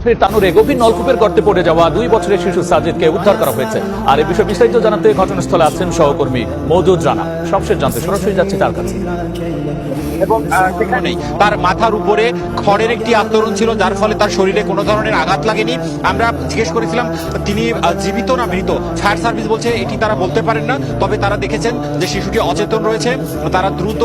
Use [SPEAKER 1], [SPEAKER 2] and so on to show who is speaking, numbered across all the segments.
[SPEAKER 1] টানুরে গভীর নলকূপের গর্তে পড়ে যাওয়া 2 বছরের শিশু সাজিদকে উদ্ধার করা হয়েছে। আর এই বিষয়ে বিস্তারিত জানাতে ঘটনাস্থলে আছেন সহকর্মী মওদুদ রানা। সবশেষ জানতে সরাসরি যাচ্ছে তার কাছে।
[SPEAKER 2] এবং সেখানেই তার মাথার উপরে খড়ের একটি আস্তরণ ছিল, যার ফলে তার শরীরে কোনো ধরনের আঘাত লাগেনি। আমরা জিজ্ঞেস করেছিলাম তিনি জীবিত না মৃত। ফায়ার সার্ভিস বলছে এটি তারা বলতে পারেন না, তবে তারা দেখেছেন যে শিশুটি অচেতন রয়েছে। তারা দ্রুত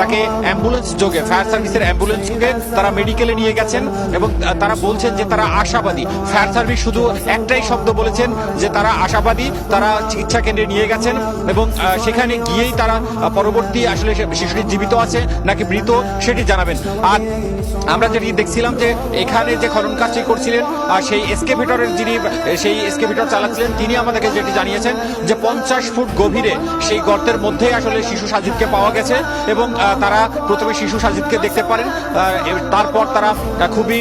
[SPEAKER 2] তাকে অ্যাম্বুলেন্স যোগে, ফায়ার সার্ভিসের অ্যাম্বুলেন্স যোগে তারা মেডিকেলে নিয়ে গেছেন এবং তারা বলছেন যে তারা আশাবাদী। ফায়ার সার্ভিস শুধু একটাই শব্দ বলেছেন যে তারা আশাবাদী। তারা চিকিৎসা কেন্দ্রে নিয়ে গেছেন এবং সেখানে গিয়েই তারা পরবর্তী আসলে শিশুটি জীবিত আছে নাকি মৃত সেটি জানাবেন। আর আমরা যেটি দেখছিলাম যে এখানে যে খনন কাজটি করছিলেন সেই এসকেভেটরের যিনি সেই এসকেভেটর চালাচ্ছিলেন তিনি আমাদেরকে যেটি জানিয়েছেন যে 50 ফুট গভীরে সেই গর্তের মধ্যে আসলে শিশু সাজিদকে পাওয়া গেছে এবং তারা প্রথমে শিশু সাজিদকে দেখতে পারেন। তারপর তারা খুবই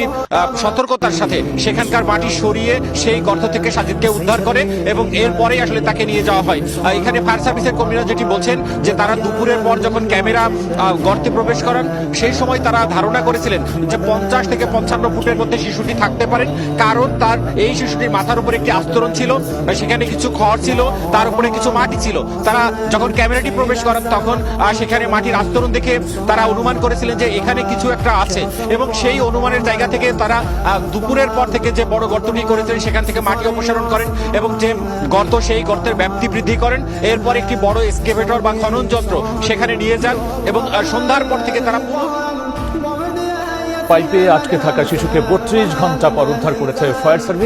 [SPEAKER 2] সতর্কতার সাথে সেখানকার মাটি সরিয়ে সেই গর্ত থেকে সাজিদকে উদ্ধার করে এবং এরপরেই আসলে তাকে নিয়ে যাওয়া হয়। এখানে ফায়ার সার্ভিসের কর্মীরা যেটি বলছেন যে তারা দুপুরের পর যখন ক্যামেরা গর্তে প্রবেশ করান সেই সময় তারা ধারণা করেছিলেন যে 50 থেকে 55 ফুটের মধ্যে শিশুটি থাকতে পারেন, কারণ তার এই শিশুটির মাথার উপরে একটি আস্তরণ ছিল, সেখানে কিছু খড় ছিল, তার উপরে কিছু মাটি ছিল। তারা যখন ক্যামেরাটি প্রবেশ করান তখন সেখানে মাটির আস্তরণ দেখে তারা অনুমান করেছিলেন যে এখানে কিছু একটা আছে এবং সেই অনুমানের জায়গা থেকে তারা দুপুরের পর থেকে যে বড় গর্তটি করেছিলেন সেখান থেকে মাটি অপসারণ করেন এবং যে গর্ত সেই গর্তের ব্যাপ্তি বৃদ্ধি করেন। এরপর একটি বড় এক্সকেভেটর বা খনন যন্ত্র সেখানে নিয়ে যান এবং সন্ধ্যার পর থেকে তারা
[SPEAKER 1] পাইপে আটকে থাকা শিশুকে 32 ঘন্টা পর উদ্ধার করেছে ফায়ার সার্ভিস।